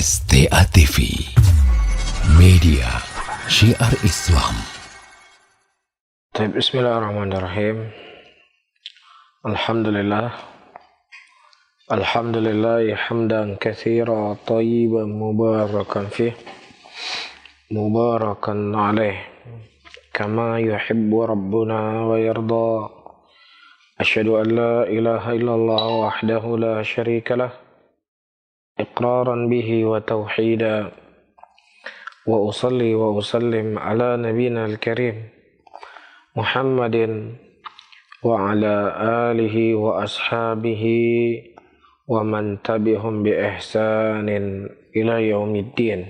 STA TV, media syiar Islam. Bismillahirrahmanirrahim. Alhamdulillah. Alhamdulillah hamdan katsira tayyiban mubarakan fih. Mubarakan alaih. Kama yuhibbu rabbuna wa yarda. Asyhadu an la ilaha illallah wahdahu la syarika lah. Iqraran bihi wa tauhida. Wa usalli wa usallim ala nabiyina al-karim Muhammadin wa ala alihi wa ashabihi wa man tabi'hum bi ihsanin ila yaumiddin.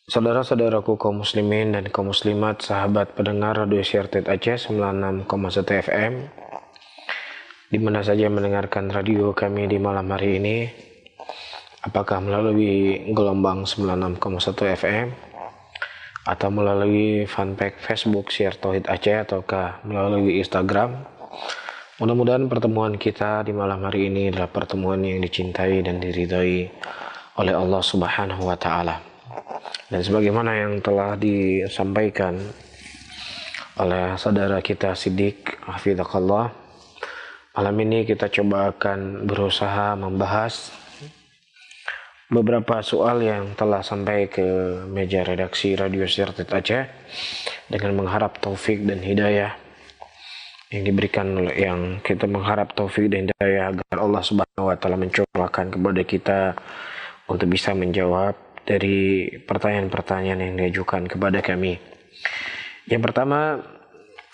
Saudara-saudaraku kaum muslimin dan kaum muslimat, sahabat pendengar Radio Syiar Aceh 96,1 FM, di mana saja mendengarkan radio kami di malam hari ini, apakah melalui gelombang 96,1 FM atau melalui fanpage Facebook Syiar Tauhid Aceh ataukah melalui Instagram. Mudah-mudahan pertemuan kita di malam hari ini adalah pertemuan yang dicintai dan diridhai oleh Allah Subhanahu wa taala. Dan sebagaimana yang telah disampaikan oleh saudara kita Siddiq hafizahullah, malam ini kita coba akan berusaha membahas beberapa soal yang telah sampai ke meja redaksi Radio Syiar Aceh, dengan mengharap taufik dan hidayah yang diberikan oleh yang kita mengharap taufik dan hidayah agar Allah Subhanahu wa taala mencurahkan kepada kita untuk bisa menjawab dari pertanyaan-pertanyaan yang diajukan kepada kami. Yang pertama,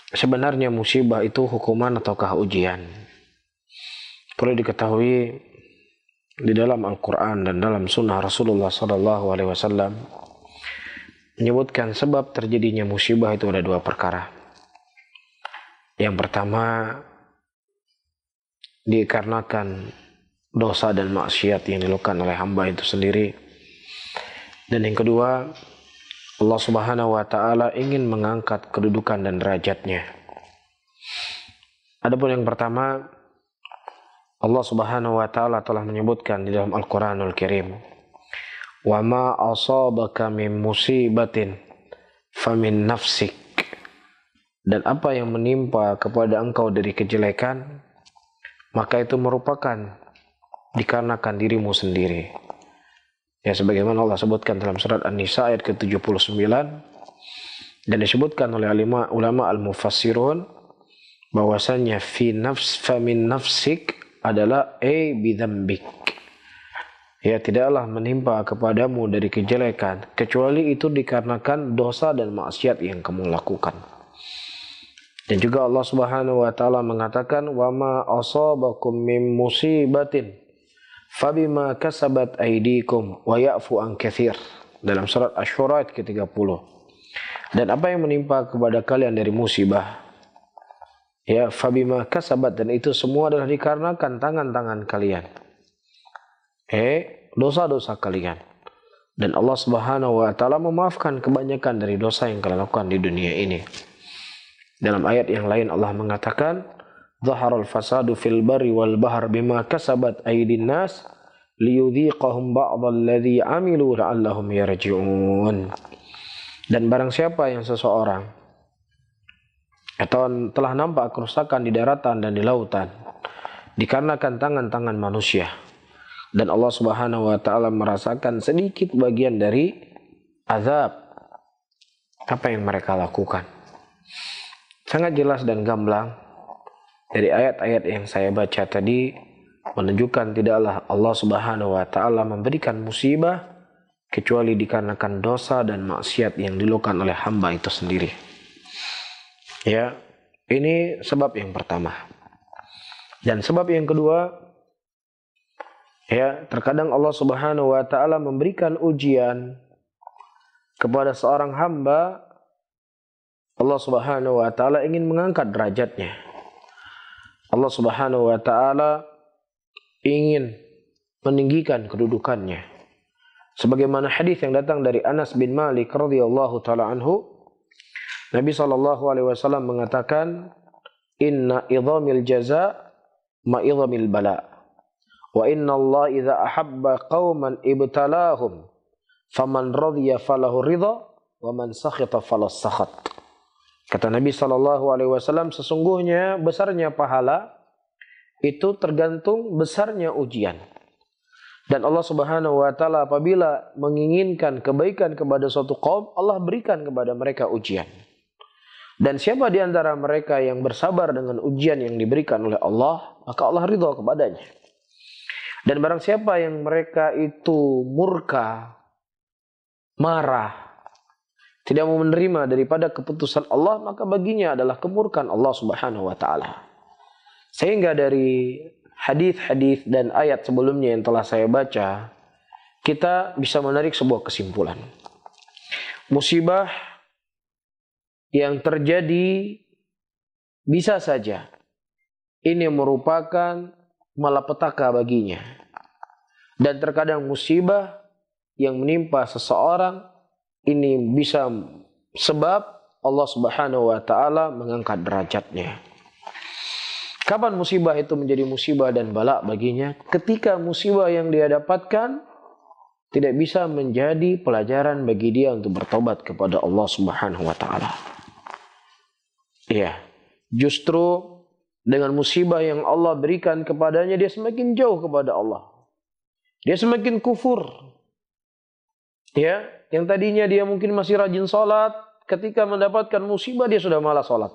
sebenarnya musibah itu hukuman ataukah ujian? Perlu diketahui, di dalam Al-Quran dan dalam sunnah Rasulullah SAW menyebutkan sebab terjadinya musibah itu ada dua perkara. Yang pertama, dikarenakan dosa dan maksiat yang dilakukan oleh hamba itu sendiri. Dan yang kedua, Allah Subhanahu wa taala ingin mengangkat kedudukan dan derajatnya. Adapun yang pertama, Allah Subhanahu wa taala telah menyebutkan di dalam Al-Qur'anul Karim, "Wa ma asabaka min musibatin famin nafsik." Dan apa yang menimpa kepada engkau dari kejelekan, maka itu merupakan dikarenakan dirimu sendiri. Ya, sebagaimana Allah sebutkan dalam surat An-Nisa ayat ke-79, dan disebutkan oleh ulama al-mufassirun bahwasanya famin nafsik adalah bidambik. Ya, tidaklah menimpa kepadamu dari kejelekan kecuali itu dikarenakan dosa dan maksiat yang kamu lakukan. Dan juga Allah Subhanahu wa taala mengatakan, "Wa ma asabakum min musibatin fabima kasabat aydikum wa ya'fu an katsir." Dalam surat Asy-Syura ayat ke-30. Dan apa yang menimpa kepada kalian dari musibah, ya, fabima kasabat, dan itu semua adalah dikarenakan tangan-tangan kalian. Dosa-dosa kalian. Dan Allah Subhanahu wa taala memaafkan kebanyakan dari dosa yang kalian lakukan di dunia ini. Dalam ayat yang lain Allah mengatakan, "Dhaharal fasadu fil barri wal bahr bima kasabat aydin nas liyudhiqahum ba'dalladzi 'amilu la'allahum yarji'un." Dan barang siapa yang seseorang atau telah nampak kerusakan di daratan dan di lautan dikarenakan tangan-tangan manusia, dan Allah Subhanahu wa taala merasakan sedikit bagian dari azab apa yang mereka lakukan. Sangat jelas dan gamblang dari ayat-ayat yang saya baca tadi menunjukkan tidaklah Allah Subhanahu wa taala memberikan musibah kecuali dikarenakan dosa dan maksiat yang dilakukan oleh hamba itu sendiri. Ya, ini sebab yang pertama. Dan sebab yang kedua, ya, terkadang Allah Subhanahu wa taala memberikan ujian kepada seorang hamba. Allah Subhanahu wa taala ingin mengangkat derajatnya. Allah Subhanahu wa taala ingin meninggikan kedudukannya. Sebagaimana hadis yang datang dari Anas bin Malik radhiyallahu taala anhu, Nabi SAW mengatakan, "Inna idhamil jaza ma idhamil bala." Wa inna Allah idza ahabba qauman ibtalahum faman radhiya falahu ridha wa man sakhita falas sakhat. Kata Nabi SAW, sesungguhnya besarnya pahala itu tergantung besarnya ujian. Dan Allah Subhanahu wa taala apabila menginginkan kebaikan kepada suatu kaum, Allah berikan kepada mereka ujian. Dan siapa di antara mereka yang bersabar dengan ujian yang diberikan oleh Allah, maka Allah ridha kepadanya. Dan barang siapa yang mereka itu murka, marah, tidak mau menerima daripada keputusan Allah, maka baginya adalah kemurkaan Allah Subhanahu wa taala. Sehingga dari hadis-hadis dan ayat sebelumnya yang telah saya baca, kita bisa menarik sebuah kesimpulan. Musibah yang terjadi bisa saja ini merupakan malapetaka baginya. Dan terkadang musibah yang menimpa seseorang ini bisa sebab Allah Subhanahu wa taala mengangkat derajatnya. Kapan musibah itu menjadi musibah dan bala baginya? Ketika musibah yang dia dapatkan tidak bisa menjadi pelajaran bagi dia untuk bertobat kepada Allah Subhanahu wa taala. Iya, justru dengan musibah yang Allah berikan kepadanya, dia semakin jauh kepada Allah. Dia semakin kufur. Ya, yang tadinya dia mungkin masih rajin sholat, ketika mendapatkan musibah dia sudah malas sholat.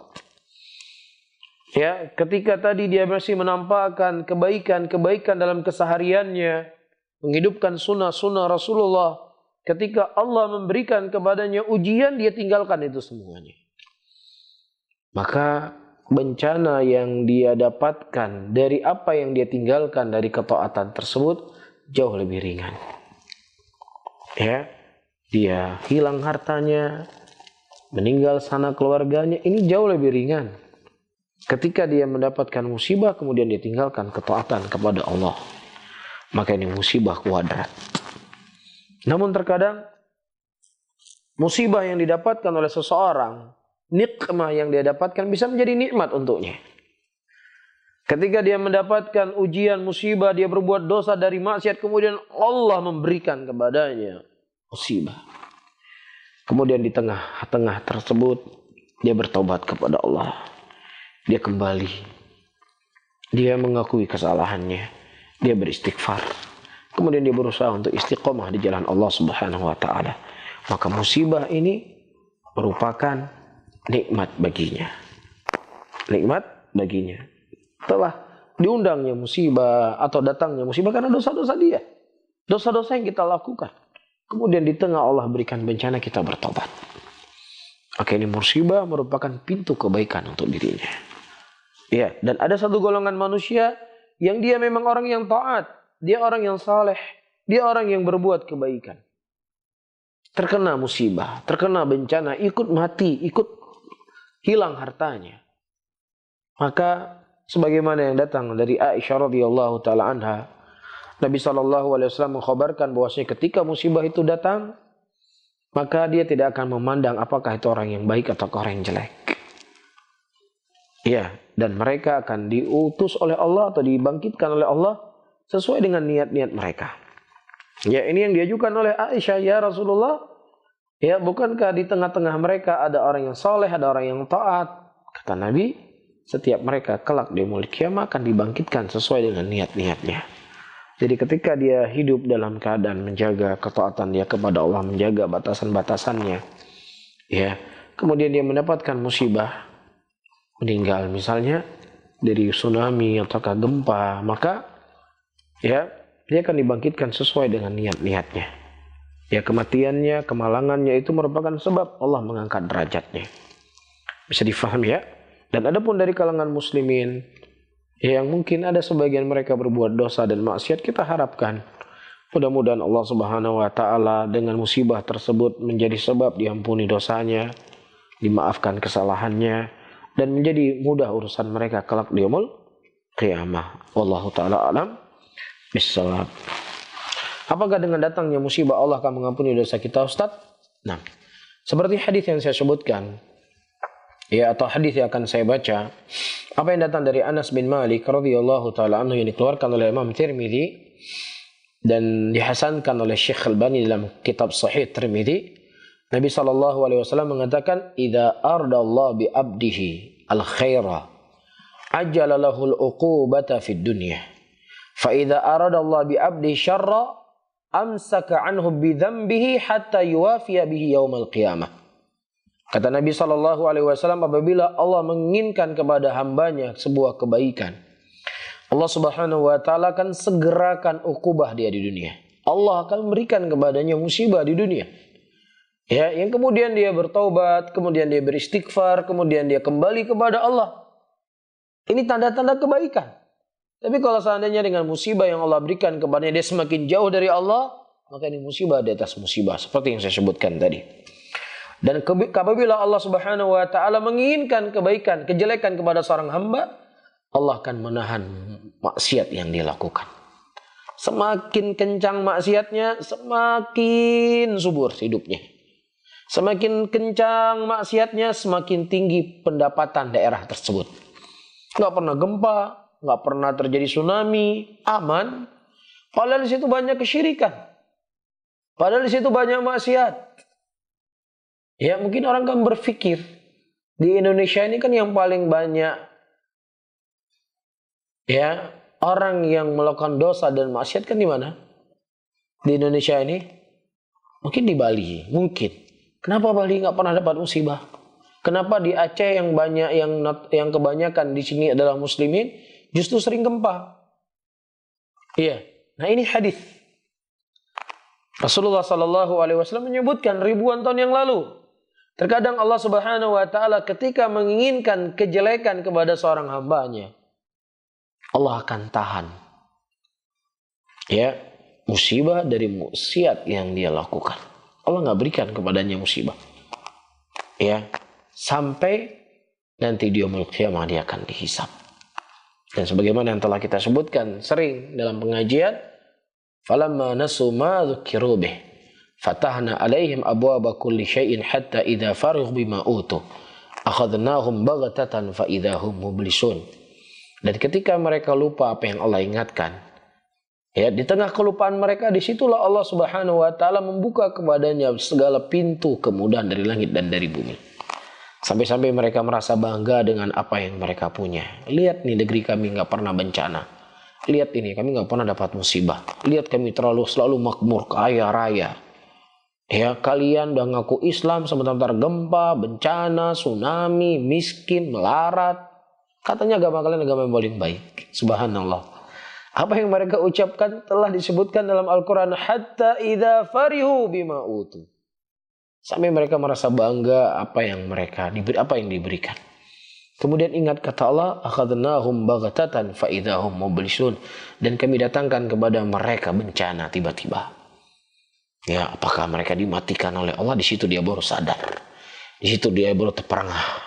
Ya, ketika tadi dia masih menampakkan kebaikan-kebaikan dalam kesehariannya, menghidupkan sunnah-sunnah Rasulullah, ketika Allah memberikan kepadanya ujian, dia tinggalkan itu semuanya. Maka bencana yang dia dapatkan dari apa yang dia tinggalkan dari ketaatan tersebut jauh lebih ringan. Ya, dia hilang hartanya, meninggal sanak keluarganya, ini jauh lebih ringan. Ketika dia mendapatkan musibah kemudian dia tinggalkan ketaatan kepada Allah, maka ini musibah kuadrat. Namun terkadang musibah yang didapatkan oleh seseorang, nikmah yang dia dapatkan bisa menjadi nikmat untuknya. Ketika dia mendapatkan ujian musibah, dia berbuat dosa dari maksiat, kemudian Allah memberikan kepadanya musibah. Kemudian di tengah-tengah tersebut dia bertobat kepada Allah. Dia kembali. Dia mengakui kesalahannya. Dia beristighfar. Kemudian dia berusaha untuk istiqomah di jalan Allah Subhanahu wa taala. Maka musibah ini merupakan nikmat baginya. Nikmat baginya. Setelah diundangnya musibah atau datangnya musibah karena dosa-dosa dia. Dosa-dosa yang kita lakukan. Kemudian di tengah Allah berikan bencana, kita bertobat. Oke, ini musibah merupakan pintu kebaikan untuk dirinya. Ya, dan ada satu golongan manusia yang dia memang orang yang taat. Dia orang yang saleh. Dia orang yang berbuat kebaikan. Terkena musibah, terkena bencana, ikut mati, ikut hilang hartanya. Maka sebagaimana yang datang dari Aisyah radhiyallahu taala anha, Nabi SAW mengkhabarkan bahwasanya ketika musibah itu datang, maka dia tidak akan memandang apakah itu orang yang baik atau orang yang jelek. Ya, dan mereka akan diutus oleh Allah atau dibangkitkan oleh Allah sesuai dengan niat-niat mereka. Ya, ini yang diajukan oleh Aisyah, ya Rasulullah. Ya, bukankah di tengah-tengah mereka ada orang yang saleh, ada orang yang taat? Kata Nabi, setiap mereka kelak di yaumul qiyamah akan dibangkitkan sesuai dengan niat-niatnya. Jadi ketika dia hidup dalam keadaan menjaga ketaatan dia kepada Allah, menjaga batasan-batasannya, ya, kemudian dia mendapatkan musibah, meninggal misalnya dari tsunami atau gempa, maka ya dia akan dibangkitkan sesuai dengan niat-niatnya. Ya, kematiannya, kemalangannya itu merupakan sebab Allah mengangkat derajatnya. Bisa difahami ya? Dan adapun dari kalangan muslimin yang mungkin ada sebagian mereka berbuat dosa dan maksiat, kita harapkan mudah-mudahan Allah Subhanahu wa taala dengan musibah tersebut menjadi sebab diampuni dosanya, dimaafkan kesalahannya, dan menjadi mudah urusan mereka kelak di yaumul qiyamah. Wallahu taala alam bissawab. Apakah dengan datangnya musibah Allah akan mengampuni dosa kita, Ustaz? Nah, seperti hadis yang saya sebutkan, ya, atau hadis yang akan saya baca, Apa yang datang dari Anas bin Malik radhiyallahu taala anhu yang dikeluarkan oleh Imam Tirmidzi dan dihasankan oleh Syekh Albani dalam kitab Sahih Tirmidzi, Nabi sallallahu alaihi wasallam mengatakan, "Idza ardallahu bi 'abdihi al-khaira, ajjala lahu al-uqubata fid dunya. Fa idza aradallahu bi 'abdihi syarra, amsaka 'anhu bi dhanbihi hatta yuwafiya bihi yaumal qiyamah." Kata Nabi sallallahu alaihi wasallam, apabila Allah menginginkan kepada hambanya sebuah kebaikan, Allah Subhanahu wa taala akan segerakan ukubah dia di dunia. Allah akan memberikan kepadanya musibah di dunia. Ya, yang kemudian dia bertaubat, kemudian dia beristighfar, kemudian dia kembali kepada Allah. Ini tanda-tanda kebaikan. Tapi kalau seandainya dengan musibah yang Allah berikan kepadanya dia semakin jauh dari Allah, maka ini musibah di atas musibah, seperti yang saya sebutkan tadi. Dan apabila Allah Subhanahu wa taala menginginkan kebaikan, kejelekan kepada seorang hamba, Allah akan menahan maksiat yang dia lakukan. Semakin kencang maksiatnya, semakin subur hidupnya. Semakin kencang maksiatnya, semakin tinggi pendapatan daerah tersebut. Nggak pernah gempa, nggak pernah terjadi tsunami, aman. Padahal di situ banyak kesyirikan. Padahal di situ banyak maksiat. Ya, mungkin orang kan berpikir, di Indonesia ini kan yang paling banyak ya orang yang melakukan dosa dan maksiat kan di mana? Di Indonesia ini? Mungkin di Bali, mungkin. Kenapa Bali nggak pernah dapat musibah? Kenapa di Aceh yang banyak yang kebanyakan di sini adalah muslimin justru sering gempa? Iya. Nah, ini hadis. Rasulullah sallallahu alaihi wasallam menyebutkan ribuan tahun yang lalu. Terkadang Allah Subhanahu wa taala ketika menginginkan kejelekan kepada seorang hambanya, Allah akan tahan ya musibah dari maksiat yang dia lakukan. Allah nggak berikan kepadanya musibah. Ya, sampai nanti di yaumul qiyamah dia akan dihisab. Dan sebagaimana yang telah kita sebutkan sering dalam pengajian, falamma nasu ma dzukiru bih fatahna alaihim abwaaba kulli syai'in hatta idza farighu bima utu akhadnahum baghtatan fa idza hum mublisun. Dan ketika mereka lupa apa yang Allah ingatkan, ya di tengah kelupaan mereka, disitulah Allah Subhanahu wa taala membuka kepadanya segala pintu kemudahan dari langit dan dari bumi. Sampai-sampai mereka merasa bangga dengan apa yang mereka punya. Lihat nih, negeri kami nggak pernah bencana. Lihat ini, kami nggak pernah dapat musibah. Lihat kami selalu makmur, kaya raya. Ya, kalian udah ngaku Islam sebentar gempa, bencana, tsunami, miskin, melarat. Katanya agama kalian agama yang paling baik. Subhanallah. Apa yang mereka ucapkan telah disebutkan dalam Al-Quran. Hatta idza farihu bima utu. Sampai mereka merasa bangga apa yang diberikan. Kemudian ingat kata Allah, akhadnahum baghtatan fa idzahum mublisun, dan kami datangkan kepada mereka bencana tiba-tiba. Ya, apakah mereka dimatikan oleh Allah? Di situ dia baru sadar. Di situ dia baru terperangah.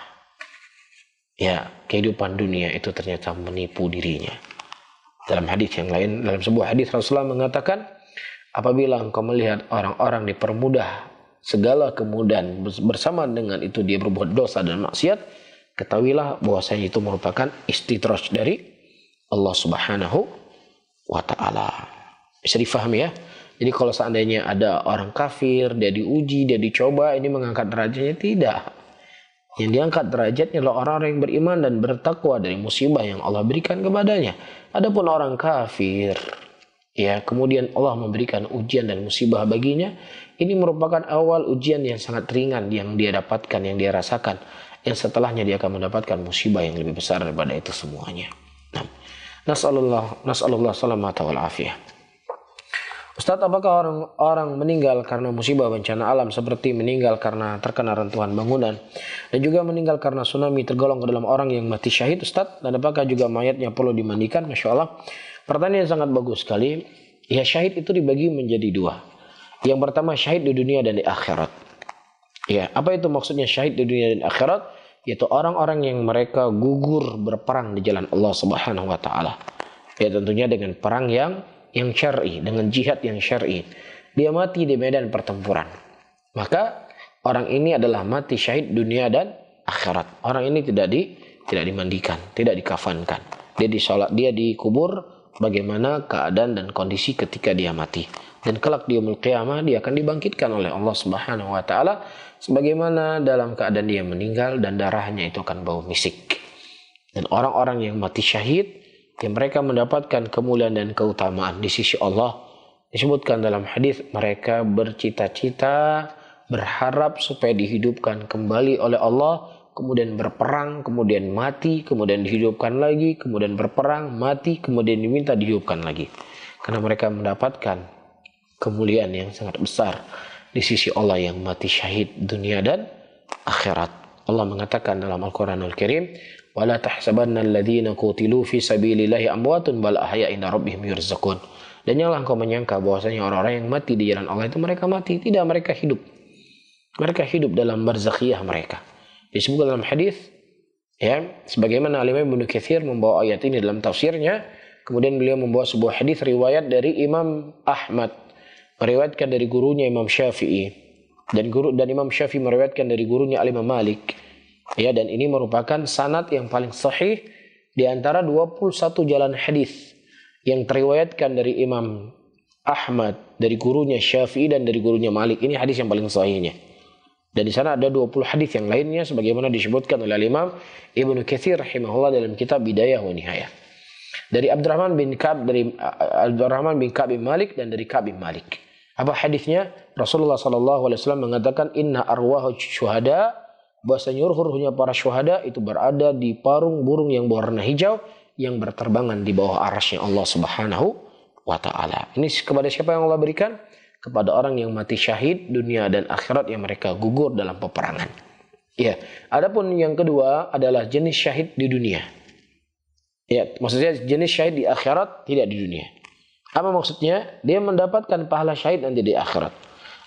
Ya, kehidupan dunia itu ternyata menipu dirinya. Dalam hadis yang lain, dalam sebuah hadis Rasulullah mengatakan, apabila engkau melihat orang-orang dipermudah segala kemudahan bersama dengan itu dia berbuat dosa dan maksiat, ketahuilah bahwasanya itu merupakan istidraj dari Allah Subhanahu wa taala. Bisa difahami ya? Jadi kalau seandainya ada orang kafir, dia diuji, dia dicoba, ini mengangkat derajatnya, tidak. Yang diangkat derajatnya adalah orang-orang yang beriman dan bertakwa dari musibah yang Allah berikan kepadanya. Adapun orang kafir, ya kemudian Allah memberikan ujian dan musibah baginya, ini merupakan awal ujian yang sangat ringan yang dia dapatkan, yang dia rasakan. Yang setelahnya dia akan mendapatkan musibah yang lebih besar daripada itu semuanya. Nah, nasallallahu salamata wal afiyah. Ustaz, apakah orang meninggal karena musibah bencana alam seperti meninggal karena terkena reruntuhan bangunan dan juga meninggal karena tsunami tergolong ke dalam orang yang mati syahid, Ustaz? Dan apakah juga mayatnya perlu dimandikan? Masya Allah. Pertanyaan yang sangat bagus sekali. Ya, syahid itu dibagi menjadi dua. Yang pertama syahid di dunia dan di akhirat. Ya, apa itu maksudnya syahid di dunia dan akhirat? Yaitu orang-orang yang mereka gugur berperang di jalan Allah Subhanahu wa taala. Ya, tentunya dengan perang yang syar'i, dengan jihad yang syar'i. Dia mati di medan pertempuran. Maka orang ini adalah mati syahid dunia dan akhirat. Orang ini tidak tidak dimandikan, tidak dikafankan. Dia dikubur bagaimana keadaan dan kondisi ketika dia mati. Dan kelak di yaumul qiyamah dia akan dibangkitkan oleh Allah Subhanahu wa taala sebagaimana dalam keadaan dia meninggal dan darahnya itu akan bau misik. Dan orang-orang yang mati syahid, yang mereka mendapatkan kemuliaan dan keutamaan di sisi Allah, disebutkan dalam hadis mereka bercita-cita, berharap supaya dihidupkan kembali oleh Allah, kemudian berperang, kemudian mati, kemudian dihidupkan lagi, kemudian berperang, mati, kemudian diminta dihidupkan lagi. Karena mereka mendapatkan kemuliaan yang sangat besar di sisi Allah yang mati syahid dunia dan akhirat. Allah mengatakan dalam Al-Quranul Karim, وَلَا تَحْسَبَنَّ الَّذِينَ قُوتِلُوا فِي سَبِيلِ اللَّهِ أَمْوَاتٌ بَلْ أَحْيَاءٌ عِندَ رَبِّهِمْ يُرْزَقُونَ. Dan janganlah engkau menyangka bahwasanya orang-orang yang mati di jalan Allah itu mereka mati. Tidak, mereka hidup. Mereka hidup dalam barzakhiyah mereka. Disebutkan dalam hadis, ya, sebagaimana Imam Ibnu Katsir membawa ayat ini dalam tafsirnya, kemudian beliau membawa sebuah hadis riwayat dari Imam Ahmad, meriwayatkan dari gurunya Imam Syafi'i, dan Imam Syafi'i meriwayatkan dari gurunya Imam Malik. Ya, dan ini merupakan sanad yang paling sahih di antara 21 jalan hadis yang teriwayatkan dari Imam Ahmad, dari gurunya Syafi'i dan dari gurunya Malik. Ini hadis yang paling sahihnya. Dan di sana ada 20 hadis yang lainnya sebagaimana disebutkan oleh Imam Ibnu Katsir rahimahullah dalam kitab Bidayah wa Nihayah. Dari Abdurrahman bin Ka'ab bin Malik dan dari Ka'ab bin Malik. Apa hadisnya? Rasulullah sallallahu alaihi wasallam mengatakan, inna arwah syuhada, bahwasanya ruhnya para syuhada itu berada di parung burung yang berwarna hijau yang berterbangan di bawah arasy Allah Subhanahu wa taala. Ini kepada siapa yang Allah berikan? Kepada orang yang mati syahid dunia dan akhirat yang mereka gugur dalam peperangan. Ya, adapun yang kedua adalah jenis syahid di dunia. Ya, maksudnya jenis syahid di akhirat, tidak di dunia. Apa maksudnya? Dia mendapatkan pahala syahid nanti di akhirat.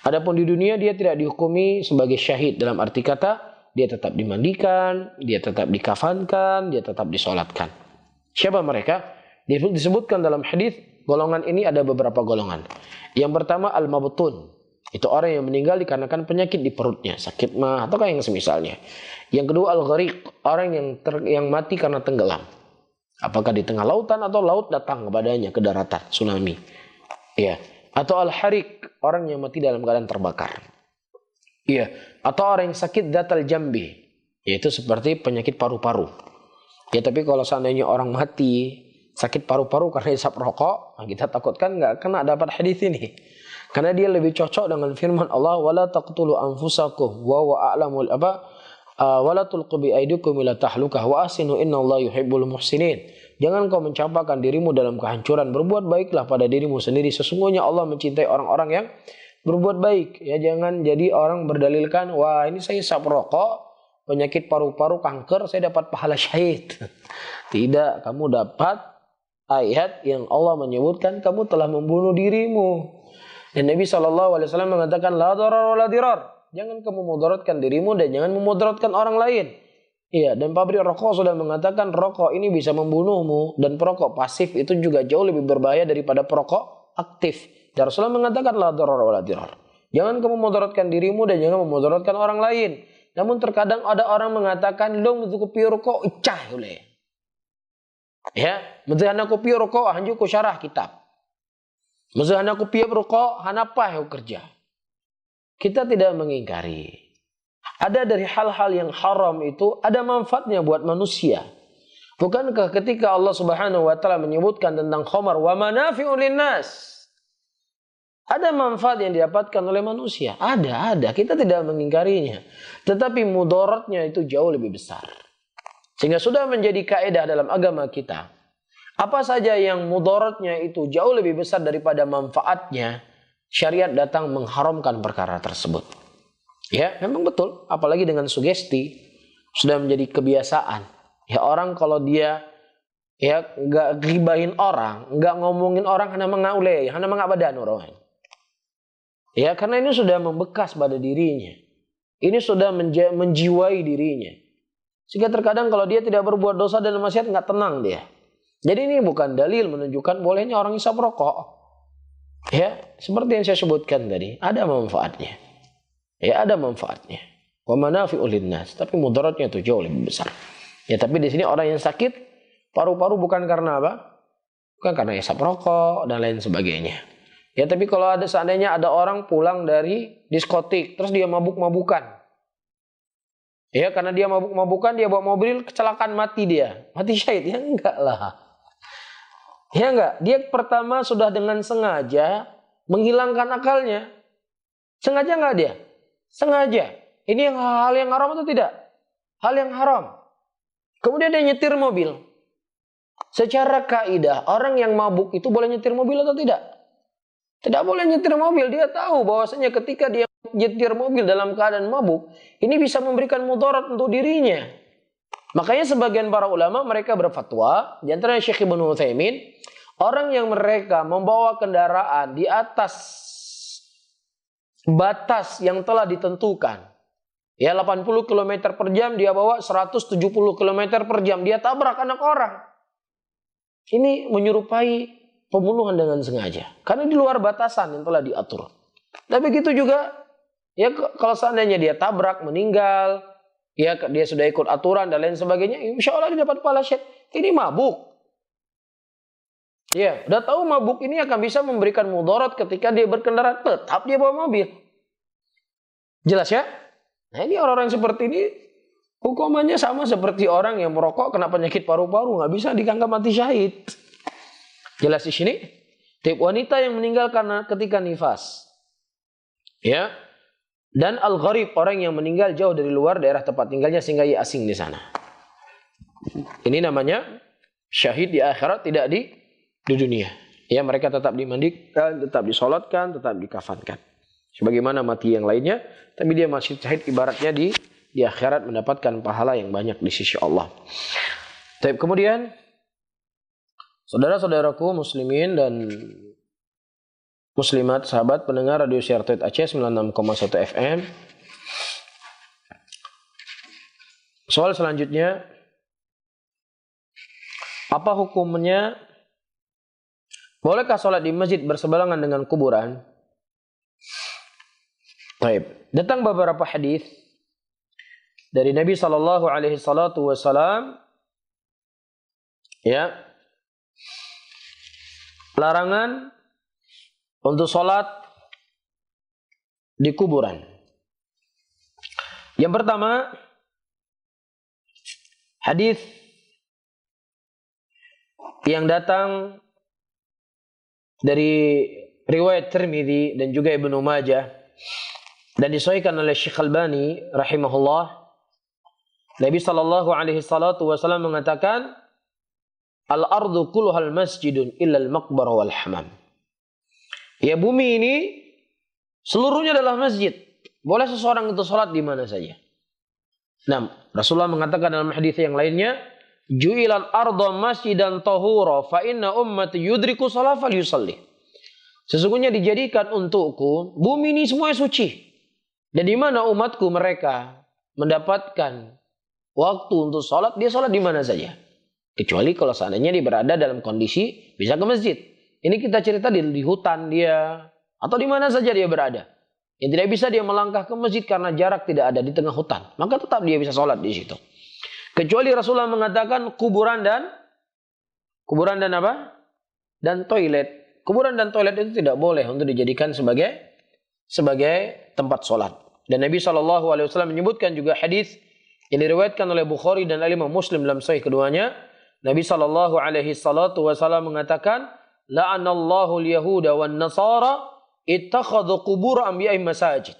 Adapun di dunia dia tidak dihukumi sebagai syahid dalam arti kata dia tetap dimandikan, dia tetap dikafankan, dia tetap disolatkan. Siapa mereka? Disebutkan dalam hadis, golongan ini ada beberapa golongan. Yang pertama al-mabtun. Itu orang yang meninggal dikarenakan penyakit di perutnya, sakit mah atau yang semisalnya. Yang kedua al-ghariq, orang yang mati karena tenggelam. Apakah di tengah lautan atau laut datang kepadanya ke daratan, tsunami. Ya, atau al-harik, orang yang mati dalam keadaan terbakar. Iya, atau orang yang sakit datal jambi, yaitu seperti penyakit paru-paru. Ya, tapi kalau seandainya orang mati sakit paru-paru karena hisap rokok, nah kita takutkan nggak kena dapat hadis ini. Karena dia lebih cocok dengan firman Allah, wala taqtulu anfusakum wa huwa a'lamul wala tulqu bi aydikum ila tahlukah wa ahsinu innallaha yuhibbul muhsinin. Jangan kau mencampakkan dirimu dalam kehancuran, berbuat baiklah pada dirimu sendiri, sesungguhnya Allah mencintai orang-orang yang berbuat baik. Ya, jangan jadi orang berdalilkan, wah ini saya hisap rokok, penyakit paru-paru, kanker, saya dapat pahala syahid. Tidak, kamu dapat ayat yang Allah menyebutkan kamu telah membunuh dirimu. Dan Nabi SAW mengatakan, la darar wa la dirar. Jangan kamu mudaratkan dirimu dan jangan memudaratkan orang lain. Iya, dan pabrik rokok sudah mengatakan rokok ini bisa membunuhmu, dan perokok pasif itu juga jauh lebih berbahaya daripada perokok aktif. Dan Rasulullah mengatakan la darar wa la dirar. Jangan kamu memudaratkan dirimu dan jangan memudaratkan orang lain. Namun terkadang ada orang mengatakan lo mencukupi rokok icah oleh. Ya, menzahana kopi rokok hanju ku syarah kitab. Menzahana kopi rokok hanapa yang kerja. Kita tidak mengingkari. Ada dari hal-hal yang haram itu ada manfaatnya buat manusia. Bukankah ketika Allah Subhanahu wa taala menyebutkan tentang khamar wa manafi'un linnas? Ada manfaat yang didapatkan oleh manusia. Ada. Kita tidak mengingkarinya. Tetapi mudaratnya itu jauh lebih besar. Sehingga sudah menjadi kaidah dalam agama kita. Apa saja yang mudaratnya itu jauh lebih besar daripada manfaatnya, syariat datang mengharamkan perkara tersebut. Ya, memang betul. Apalagi dengan sugesti. Sudah menjadi kebiasaan. Ya, orang kalau dia ya nggak gibahin orang, nggak ngomongin orang, hanya mengaule, hanya mengabadan orang. Ya, karena ini sudah membekas pada dirinya. Ini sudah menjiwai dirinya. Sehingga terkadang kalau dia tidak berbuat dosa dan maksiat nggak tenang dia. Jadi ini bukan dalil menunjukkan bolehnya orang hisap rokok. Ya, seperti yang saya sebutkan tadi, ada manfaatnya. Ya, ada manfaatnya. Wa manafi'ul linnas, tapi mudaratnya itu jauh lebih besar. Ya, tapi di sini orang yang sakit paru-paru bukan karena apa? Bukan karena isap rokok dan lain sebagainya. Ya, tapi kalau seandainya ada orang pulang dari diskotik terus dia mabuk-mabukan. Ya, karena dia mabuk-mabukan, dia bawa mobil, kecelakaan, mati dia. Mati syahid. Ya enggak lah. Ya enggak. Dia pertama sudah dengan sengaja menghilangkan akalnya. Sengaja enggak dia? Sengaja. Ini hal yang haram atau tidak? Hal yang haram. Kemudian dia nyetir mobil. Secara kaidah, orang yang mabuk itu boleh nyetir mobil atau tidak? Tidak boleh nyetir mobil. Dia tahu bahwasanya ketika dia nyetir mobil dalam keadaan mabuk, ini bisa memberikan mudarat untuk dirinya. Makanya sebagian para ulama mereka berfatwa, di antaranya Syekh Ibnu Utsaimin, orang yang mereka membawa kendaraan di atas batas yang telah ditentukan. Ya, 80 km per jam, dia bawa 170 km per jam, dia tabrak anak orang. Ini menyerupai pembunuhan dengan sengaja. Karena di luar batasan yang telah diatur. Tapi begitu juga, ya kalau seandainya dia tabrak, meninggal, ya dia sudah ikut aturan dan lain sebagainya, insya Allah dia dapat pahala syahid. Ini mabuk. Ya, udah tahu mabuk ini akan bisa memberikan mudarat ketika dia berkendara, tetap dia bawa mobil. Jelas ya? Nah, ini orang-orang seperti ini hukumannya sama seperti orang yang merokok kena penyakit paru-paru, nggak bisa dianggap mati syahid. Jelas di sini? Tiap wanita yang meninggal karena ketika nifas. Ya. Dan al-gharib, orang yang meninggal jauh dari luar daerah tempat tinggalnya sehingga ia asing di sana. Ini namanya syahid di akhirat, tidak di dunia. Ya, mereka tetap dimandikan, tetap disolatkan, tetap dikafankan. Sebagaimana mati yang lainnya, tapi dia masih syahid ibaratnya di akhirat mendapatkan pahala yang banyak di sisi Allah. Tapi kemudian saudara-saudaraku muslimin dan muslimat, sahabat pendengar Radio Siar Tauhid Aceh 96,1 FM. Soal selanjutnya, apa hukumnya? Bolehkah sholat di masjid berseberangan dengan kuburan? Baik. Datang beberapa hadis dari Nabi sallallahu alaihi wasallam, ya, larangan untuk sholat di kuburan. Yang pertama, hadis yang datang dari riwayat Tirmidzi dan juga Ibnu Majah dan disahihkan oleh Syekh Albani rahimahullah. Nabi sallallahu alaihi wasallam mengatakan, al-ardu kulluhal masjidun illa al-maqbarah wal hamam. Ya, bumi ini seluruhnya adalah masjid. Boleh seseorang itu salat di mana saja. Nah, Rasulullah mengatakan dalam hadis yang lainnya, ju'ilal arda masjidan tahura fa inna ummati yudriku shalah falyusalli. Sesungguhnya dijadikan untukku bumi ini semuanya suci. Dan di mana umatku mereka mendapatkan waktu untuk salat, dia salat di mana saja. Kecuali kalau seandainya dia berada dalam kondisi bisa ke masjid. Ini kita cerita di hutan dia atau di mana saja dia berada. Yang tidak bisa dia melangkah ke masjid karena jarak tidak ada di tengah hutan. Maka tetap dia bisa salat di situ. Kecuali Rasulullah mengatakan kuburan dan apa? Dan toilet. Kuburan dan toilet itu tidak boleh untuk dijadikan sebagai tempat sholat. Dan Nabi SAW menyebutkan juga hadis yang diriwayatkan oleh Bukhari dan Imam Muslim dalam sahih keduanya. Nabi SAW mengatakan, la'anallahu al-yahuda wan nasara ittakhadhu qubur anbiya'ihim masajid.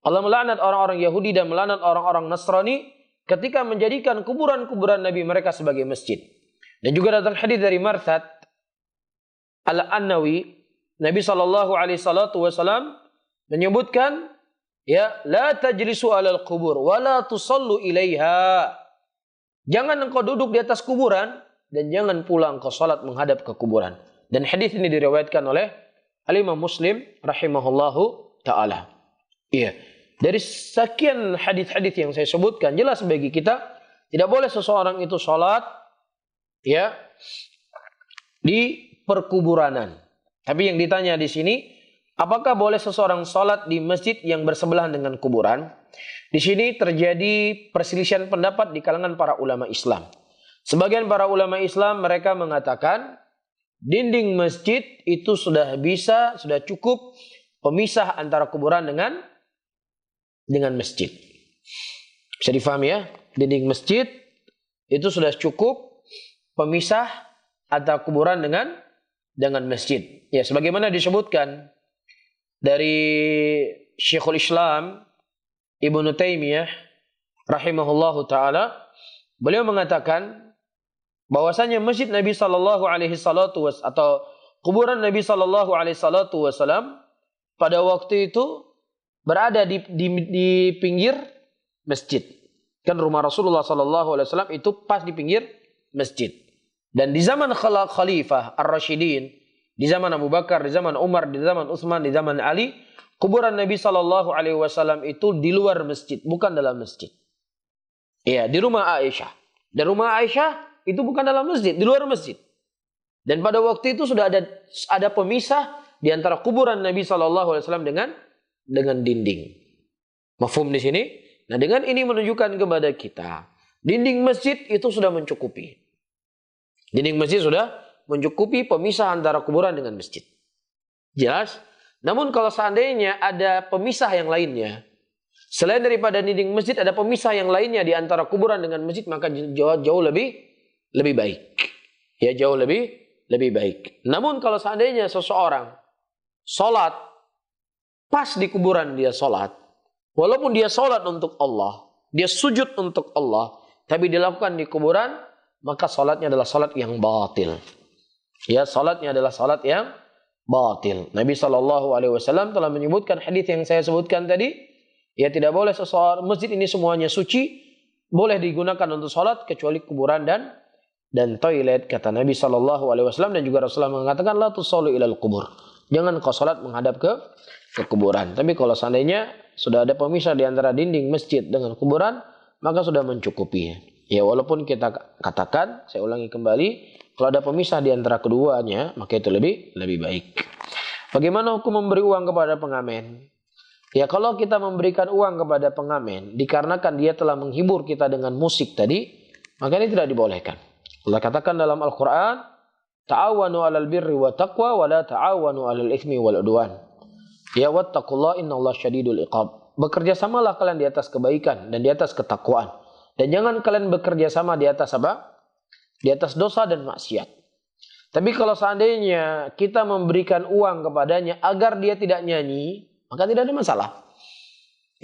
Allah melaknat orang-orang Yahudi dan melaknat orang-orang Nasrani ketika menjadikan kuburan-kuburan Nabi mereka sebagai masjid. Dan juga datang hadis dari Marthad Al-Annawi, Nabi SAW menyebutkan, ya, la tajlisu alal qubur wa la tusallu ilaiha. Jangan engkau duduk di atas kuburan dan jangan pula engkau salat menghadap ke kuburan. Dan hadis ini diriwayatkan oleh Al-Imam Muslim rahimahullahu taala. Iya. Dari sekian hadis-hadis yang saya sebutkan, jelas bagi kita tidak boleh seseorang itu salat, ya, di perkuburanan. Tapi yang ditanya di sini, Apakah boleh seseorang sholat di masjid yang bersebelahan dengan kuburan? Di sini terjadi perselisihan pendapat di kalangan para ulama Islam. Sebagian para ulama Islam mereka mengatakan dinding masjid itu sudah cukup pemisah antara kuburan dengan masjid. Bisa difahami ya? Dinding masjid itu sudah cukup pemisah antara kuburan dengan masjid. Ya, sebagaimana disebutkan dari Syekhul Islam Ibnu Taimiyah rahimahullahu taala, beliau mengatakan bahwasanya masjid Nabi sallallahu alaihi salatu atau kuburan Nabi sallallahu alaihi salatu wasallam pada waktu itu berada di pinggir masjid. Kan rumah Rasulullah sallallahu alaihi wasallam itu pas di pinggir masjid. Dan di zaman Khalifah Ar-Rasyidin, di zaman Abu Bakar, di zaman Umar, di zaman Utsman, di zaman Ali, kuburan Nabi sallallahu alaihi wasallam itu di luar masjid, bukan dalam masjid. Iya, di rumah Aisyah. Dan rumah Aisyah itu bukan dalam masjid, di luar masjid. Dan pada waktu itu sudah ada pemisah di antara kuburan Nabi sallallahu alaihi wasallam dengan dinding. Mafhum di sini? Nah, dengan ini menunjukkan kepada kita, dinding masjid itu sudah mencukupi. Dinding masjid sudah mencukupi pemisah antara kuburan dengan masjid. Jelas? Namun kalau seandainya ada pemisah yang lainnya, selain daripada dinding masjid ada pemisah yang lainnya di antara kuburan dengan masjid, maka jauh lebih baik. Ya, jauh lebih baik. Namun kalau seandainya seseorang sholat pas di kuburan dia sholat, walaupun dia sholat untuk Allah, dia sujud untuk Allah, tapi dilakukan di kuburan, maka sholatnya adalah sholat yang batil. Ya, sholatnya adalah sholat yang batil. Nabi SAW telah menyebutkan hadis yang saya sebutkan tadi. Ya, tidak boleh seseorang, masjid ini semuanya suci, boleh digunakan untuk sholat kecuali kuburan dan toilet, kata Nabi SAW. Dan juga Rasulullah mengatakan la tusallu ilal kubur, jangan kau sholat menghadap ke kuburan. Tapi kalau seandainya sudah ada pemisah di antara dinding masjid dengan kuburan, maka sudah mencukupi. Ya, walaupun kita katakan, saya ulangi kembali, kalau ada pemisah di antara keduanya, maka itu lebih baik. Bagaimana hukum memberi uang kepada pengamen? Ya, kalau kita memberikan uang kepada pengamen dikarenakan dia telah menghibur kita dengan musik tadi, maka ini tidak dibolehkan. Allah katakan dalam Al-Quran, ta'awanu 'alal birri wa taqwa wa la ta'awanu 'alal itsmi wal 'udwan. Ya, wattaqullaha innallaha syadidul iqab. Bekerja samalah kalian di atas kebaikan dan di atas ketakwaan. Dan jangan kalian bekerja sama di atas apa? Di atas dosa dan maksiat. Tapi kalau seandainya kita memberikan uang kepadanya agar dia tidak nyanyi, maka tidak ada masalah.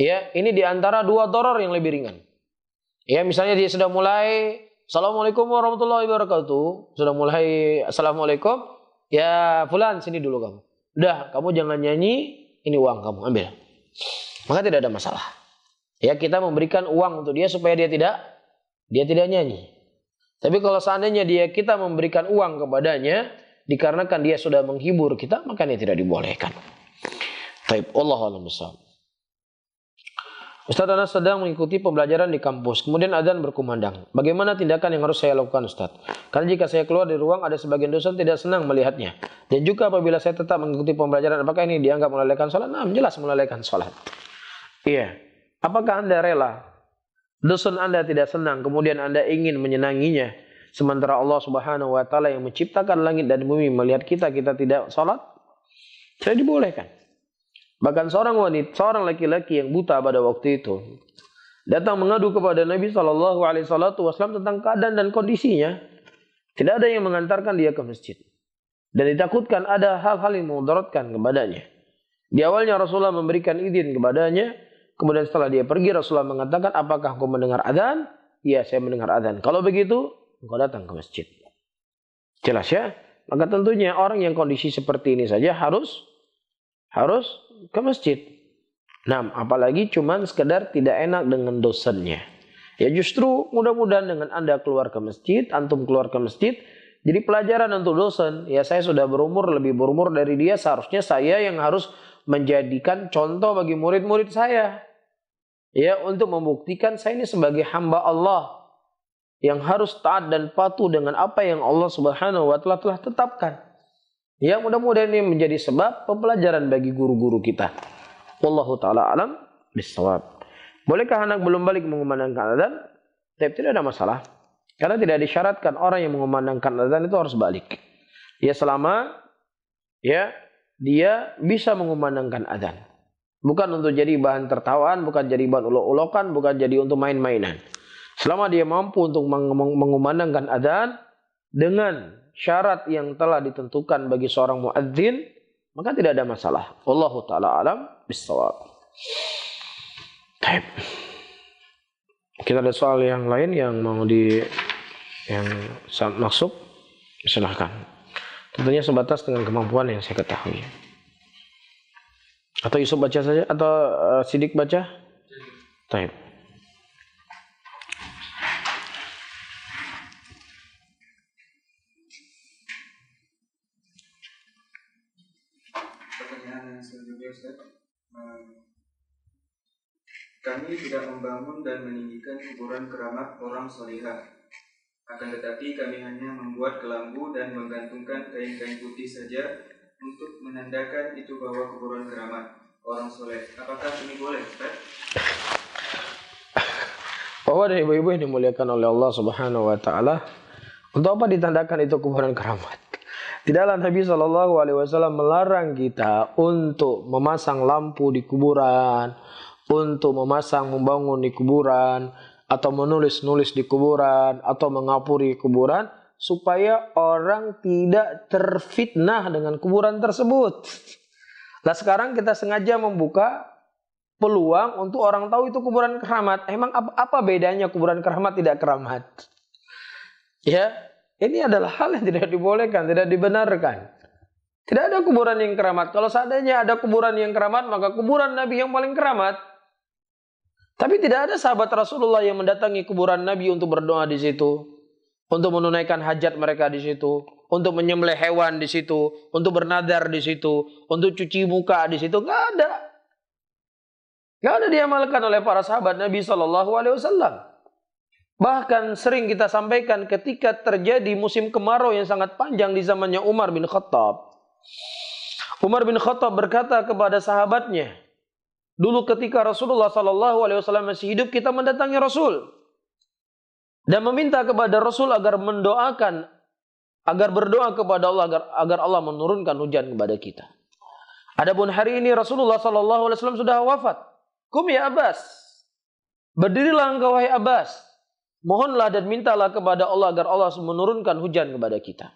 Ya, ini di antara dua doror yang lebih ringan. Ya, misalnya dia sudah mulai Assalamualaikum warahmatullahi wabarakatuh. Sudah mulai Assalamualaikum. Ya, fulan sini dulu kamu. Udah, kamu jangan nyanyi, ini uang kamu, ambil. Maka tidak ada masalah. Ya, kita memberikan uang untuk dia supaya dia tidak nyanyi. Tapi kalau seandainya kita memberikan uang kepadanya dikarenakan dia sudah menghibur kita, maka ini tidak dibolehkan. Baik, Allahu a'lam bishawab. Ustaz, Ana sedang mengikuti pembelajaran di kampus, kemudian adzan berkumandang. Bagaimana tindakan yang harus saya lakukan, Ustaz? Karena jika saya keluar dari ruang, ada sebagian dosen tidak senang melihatnya. Dan juga apabila saya tetap mengikuti pembelajaran, apakah ini dianggap melalaikan sholat? Nah, jelas melalaikan sholat. Iya. Apakah Anda rela dosen Anda tidak senang, kemudian Anda ingin menyenanginya, sementara Allah Subhanahu wa taala yang menciptakan langit dan bumi melihat kita tidak salat? Tidak dibolehkan. Bahkan seorang laki-laki yang buta pada waktu itu datang mengadu kepada Nabi sallallahu alaihi wasallam tentang keadaan dan kondisinya. Tidak ada yang mengantarkan dia ke masjid. Dan ditakutkan ada hal-hal yang memudaratkan kepadanya. Di awalnya Rasulullah memberikan izin kepadanya. Kemudian setelah dia pergi, Rasulullah mengatakan, apakah engkau mendengar adzan? Iya, saya mendengar adzan. Kalau begitu, engkau datang ke masjid. Jelas ya? Maka tentunya orang yang kondisi seperti ini saja harus ke masjid. Nah, apalagi cuman sekedar tidak enak dengan dosennya. Ya justru mudah-mudahan dengan Anda keluar ke masjid, antum keluar ke masjid, jadi pelajaran untuk dosen. Ya, saya sudah lebih berumur dari dia, seharusnya saya yang harus menjadikan contoh bagi murid-murid saya. Ya, untuk membuktikan saya ini sebagai hamba Allah yang harus taat dan patuh dengan apa yang Allah Subhanahu wa taala telah tetapkan. Ya, mudah-mudahan ini menjadi sebab pembelajaran bagi guru-guru kita. Wallahu taala alam bissawab. Bolehkah anak belum balik mengumandangkan azan? Tidak ada masalah. Karena tidak disyaratkan orang yang mengumandangkan azan itu harus balik. Ya, selama ya dia bisa mengumandangkan azan. Bukan untuk jadi bahan tertawaan, bukan jadi bahan ulok-ulokan, bukan jadi untuk main-mainan. Selama dia mampu untuk mengumandangkan azan dengan syarat yang telah ditentukan bagi seorang muadzin, maka tidak ada masalah. Wallahu taala alam bissawab. Baik. Kita ada soal yang lain yang mau yang masuk, silahkan. Tentunya sebatas dengan kemampuan yang saya ketahui. Atau Yusuf baca saja atau Sidik baca? Baik. Kami tidak membangun dan meninggikan kuburan keramat orang solihah. Akan tetapi kami hanya membuat kelambu dan menggantungkan kain-kain putih saja untuk menandakan itu bahwa kuburan keramat orang soleh. Apakah ini boleh, Ustaz? Bahwa ada ibu-ibu yang dimuliakan oleh Allah Subhanahu wa taala, untuk apa ditandakan itu kuburan keramat? Tidaklah Nabi SAW melarang kita untuk memasang lampu di kuburan, untuk membangun di kuburan, atau menulis-nulis di kuburan, atau mengapuri kuburan, supaya orang tidak terfitnah dengan kuburan tersebut. Nah, sekarang kita sengaja membuka peluang untuk orang tahu itu kuburan keramat. Emang apa bedanya kuburan keramat tidak keramat? Ya, ini adalah hal yang tidak dibolehkan, tidak dibenarkan. Tidak ada kuburan yang keramat. Kalau seandainya ada kuburan yang keramat, maka kuburan Nabi yang paling keramat. Tapi tidak ada sahabat Rasulullah yang mendatangi kuburan Nabi untuk berdoa di situ, untuk menunaikan hajat mereka di situ, untuk menyembelih hewan di situ, untuk bernadar di situ, untuk cuci muka di situ. Nggak ada. Nggak ada diamalkan oleh para sahabat Nabi SAW. Bahkan sering kita sampaikan ketika terjadi musim kemarau yang sangat panjang di zamannya Umar bin Khattab. Umar bin Khattab berkata kepada sahabatnya, dulu ketika Rasulullah SAW masih hidup, kita mendatangi Rasul dan meminta kepada Rasul agar mendoakan, agar berdoa kepada Allah agar Allah menurunkan hujan kepada kita. Adapun hari ini Rasulullah SAW sudah wafat. Kum ya Abbas, berdirilah engkau wahai Abbas, mohonlah dan mintalah kepada Allah agar Allah menurunkan hujan kepada kita.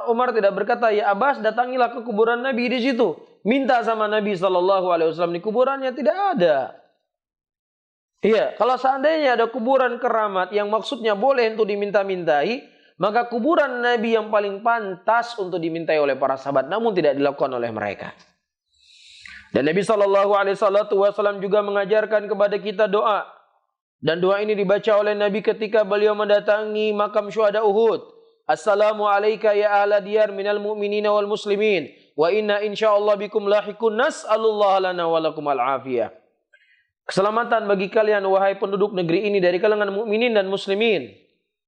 Umar tidak berkata, ya Abbas, datangilah ke kuburan Nabi di situ, minta sama Nabi SAW di kuburannya. Tidak ada. Iya, kalau seandainya ada kuburan keramat yang maksudnya boleh untuk diminta-mintai, maka kuburan Nabi yang paling pantas untuk dimintai oleh para sahabat, namun tidak dilakukan oleh mereka. Dan Nabi SAW juga mengajarkan kepada kita doa. Dan doa ini dibaca oleh Nabi ketika beliau mendatangi makam syuhada Uhud. Assalamualaikum ya ahla diyar minal mu'minina wal muslimin. Wa inna insyaallah bikum lahikun nas'alullah lana wa lakum al-afiyah. Keselamatan bagi kalian wahai penduduk negeri ini dari kalangan mukminin dan muslimin.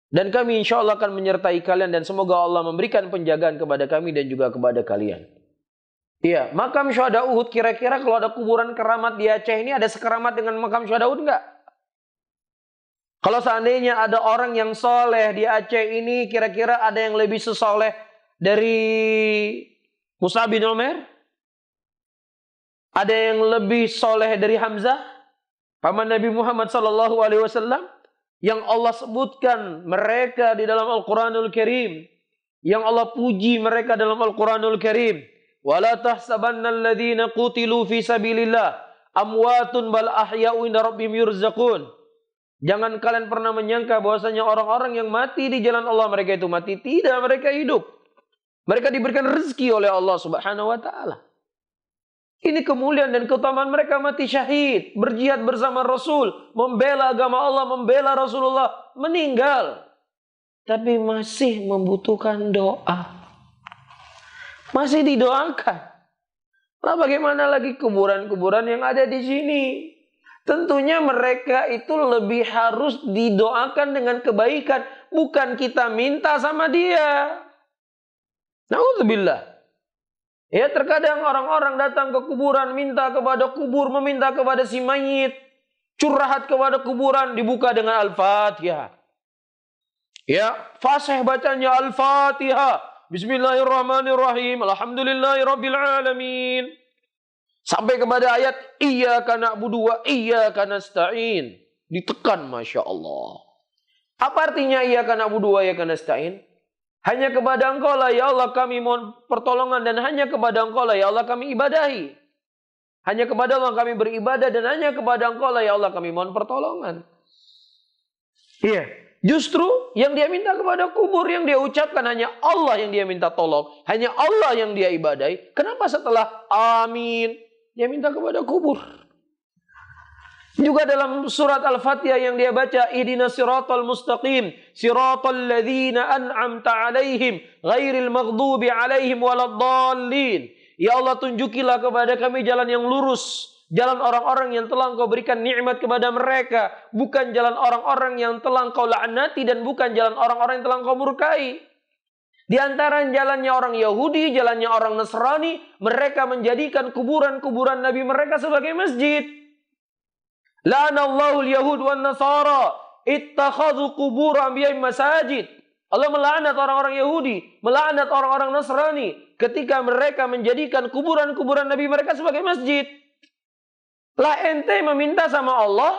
Dan kami insyaallah akan menyertai kalian dan semoga Allah memberikan penjagaan kepada kami dan juga kepada kalian. Iya, makam syuhada Uhud, kira-kira kalau ada kuburan keramat di Aceh ini ada sekeramat dengan makam syuhada Uhud enggak? Kalau seandainya ada orang yang soleh di Aceh ini, kira-kira ada yang lebih sesoleh dari Mus'ab bin Umair? Ada yang lebih soleh dari Hamzah, paman Nabi Muhammad SAW, yang Allah sebutkan mereka di dalam Al-Quranul Karim, yang Allah puji mereka dalam Al-Quranul Karim. وَلَا تَحْسَبَنَّ الَّذِينَ قُتِلُوا فِي سَبِيلِ اللَّهِ أَمْوَاتٌ بَلْ أَحْيَاءٌ عِندَ رَبِّهِمْ يُرْزَقُونَ. Jangan kalian pernah menyangka bahwasanya orang-orang yang mati di jalan Allah mereka itu mati. Tidak, mereka hidup. Mereka diberikan rezeki oleh Allah Subhanahu wa taala. Ini kemuliaan dan keutamaan mereka mati syahid, berjihad bersama Rasul, membela agama Allah, membela Rasulullah, meninggal. Tapi masih membutuhkan doa. Masih didoakan. Nah, bagaimana lagi kuburan-kuburan yang ada di sini? Tentunya mereka itu lebih harus didoakan dengan kebaikan. Bukan kita minta sama dia. Na'udzubillah. Ya, terkadang orang-orang datang ke kuburan, minta kepada kubur, meminta kepada si mayit, curhat kepada kuburan, dibuka dengan Al-Fatihah. Ya, fasih bacanya Al-Fatihah. Bismillahirrahmanirrahim. Alhamdulillahirabbil alamin. Sampai kepada ayat iyyaka na'budu wa iyyaka nasta'in. Ditekan, Masya Allah. Apa artinya iyyaka na'budu wa iyyaka nasta'in? Hanya kepada Engkau lah ya Allah kami mohon pertolongan, dan hanya kepada Engkau lah ya Allah kami ibadahi. Hanya kepada Allah kami beribadah, dan hanya kepada Engkau lah ya Allah kami mohon pertolongan. Iya, justru yang dia minta kepada kubur, yang dia ucapkan hanya Allah yang dia minta tolong, hanya Allah yang dia ibadahi. Kenapa setelah amin dia minta kepada kubur? Juga dalam surat Al-Fatihah yang dia baca, ihdinas siratal mustaqim, siratal ladzina an'amta alaihim, ghairil maghdubi alaihim waladdallin. Ya Allah, tunjukilah kepada kami jalan yang lurus, jalan orang-orang yang telah Engkau berikan nikmat kepada mereka, bukan jalan orang-orang yang telah Engkau laknati, dan bukan jalan orang-orang yang telah Engkau murkai. Di antara jalannya orang Yahudi, jalannya orang Nasrani, mereka menjadikan kuburan-kuburan Nabi mereka sebagai masjid. La'anallahu al-yahud wan nasara ittakhadhu qubur anbiya'ihim masajid. Allah melaknat orang-orang Yahudi, melaknat orang-orang Nasrani ketika mereka menjadikan kuburan-kuburan Nabi mereka sebagai masjid. Lah ente meminta sama Allah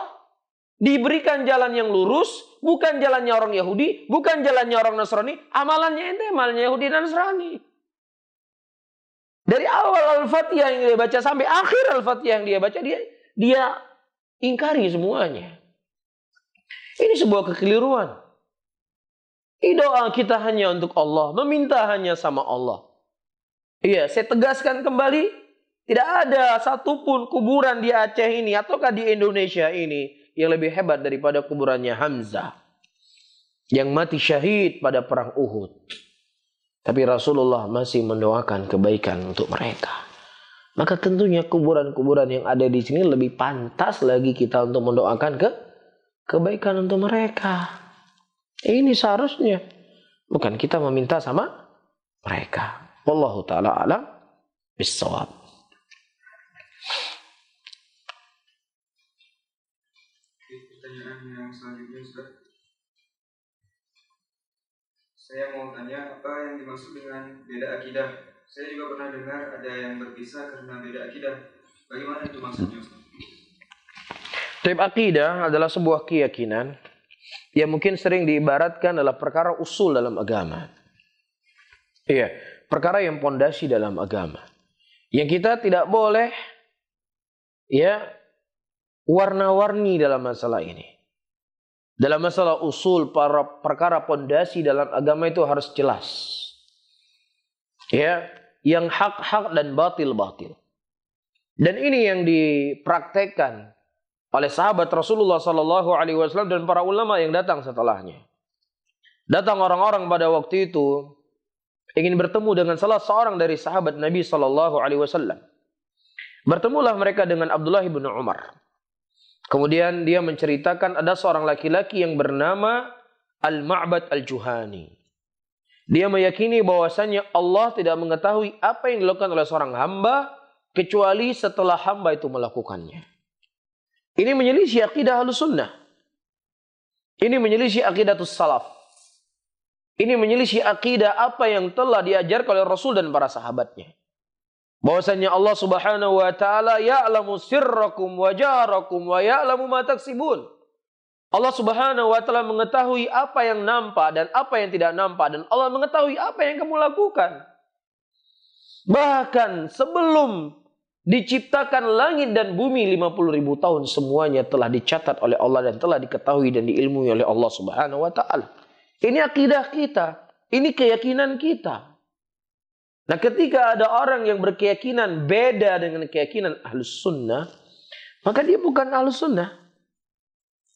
diberikan jalan yang lurus, bukan jalannya orang Yahudi, bukan jalannya orang Nasrani, amalannya ente amalannya Yahudi dan Nasrani. Dari awal Al-Fatihah yang dia baca sampai akhir Al-Fatihah yang dia baca, dia ingkari semuanya. Ini sebuah kekeliruan. Doa kita hanya untuk Allah, meminta hanya sama Allah. Iya, saya tegaskan kembali, tidak ada satupun kuburan di Aceh ini ataukah di Indonesia ini yang lebih hebat daripada kuburannya Hamzah yang mati syahid pada perang Uhud. Tapi Rasulullah masih mendoakan kebaikan untuk mereka. Maka tentunya kuburan-kuburan yang ada di sini lebih pantas lagi kita untuk mendoakan kebaikan untuk mereka. Ini seharusnya. Bukan kita meminta sama mereka. Wallahu ta'ala alam bissawab. Pertanyaan yang selanjutnya, Ustaz. Saya mau tanya apa yang dimaksud dengan beda akidah. Saya juga pernah dengar ada yang berpisah karena beda akidah. Bagaimana itu maksudnya, Ustaz? Taib akidah adalah sebuah keyakinan yang mungkin sering diibaratkan adalah perkara usul dalam agama. Iya, perkara yang pondasi dalam agama. Yang kita tidak boleh ya warna-warni dalam masalah ini. Dalam masalah usul, para perkara pondasi dalam agama itu harus jelas. Ya, yang hak-hak dan batil-batil. Dan ini yang dipraktekkan oleh sahabat Rasulullah SAW dan para ulama yang datang setelahnya. Datang orang-orang pada waktu itu ingin bertemu dengan salah seorang dari sahabat Nabi SAW. Bertemulah mereka dengan Abdullah bin Umar. Kemudian dia menceritakan ada seorang laki-laki yang bernama Al-Ma'bad Al-Juhani. Dia meyakini bahwasannya Allah tidak mengetahui apa yang dilakukan oleh seorang hamba kecuali setelah hamba itu melakukannya. Ini menyelisih akidah Ahlussunnah. Ini menyelisih aqidatus salaf. Ini menyelisih akidah apa yang telah diajarkan oleh Rasul dan para sahabatnya. Bahwasanya Allah Subhanahu wa taala ya'lamu sirrakum wa jarakum wa ya'lamu ma taksibun. Allah Subhanahu wa taala mengetahui apa yang nampak dan apa yang tidak nampak, dan Allah mengetahui apa yang kamu lakukan. Bahkan sebelum diciptakan langit dan bumi 50.000 tahun semuanya telah dicatat oleh Allah dan telah diketahui dan diilmui oleh Allah Subhanahu wa taala. Ini akidah kita, ini keyakinan kita. Nah, ketika ada orang yang berkeyakinan beda dengan keyakinan Ahlus Sunnah, maka dia bukan Ahlus Sunnah.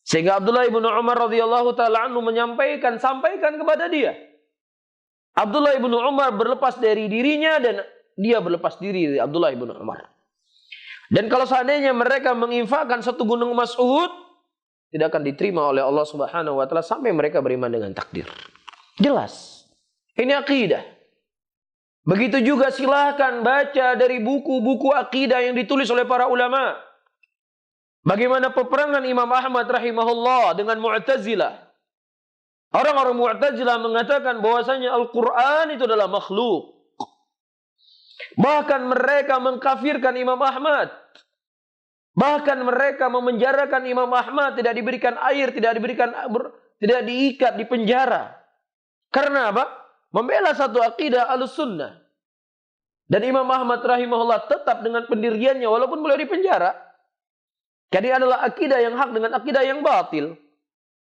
Sehingga Abdullah bin Umar radhiyallahu taala anhu sampaikan kepada dia. Abdullah bin Umar berlepas dari dirinya dan dia berlepas diri dari Abdullah bin Umar. Dan kalau seandainya mereka menginfakkan satu gunung emas Uhud, tidak akan diterima oleh Allah Subhanahu wa taala sampai mereka beriman dengan takdir. Jelas. Ini akidah. Begitu juga silahkan baca dari buku-buku akidah yang ditulis oleh para ulama. Bagaimana peperangan Imam Ahmad rahimahullah dengan Mu'tazilah. Orang-orang Mu'tazilah mengatakan bahwasanya Al-Quran itu adalah makhluk. Bahkan mereka mengkafirkan Imam Ahmad. Bahkan mereka memenjarakan Imam Ahmad, tidak diberikan air, tidak diikat di penjara. Karena apa? Membela satu akidah Ahlussunnah. Dan Imam Ahmad rahimahullah tetap dengan pendiriannya walaupun beliau di penjara. Jadi adalah akidah yang hak dengan akidah yang batil.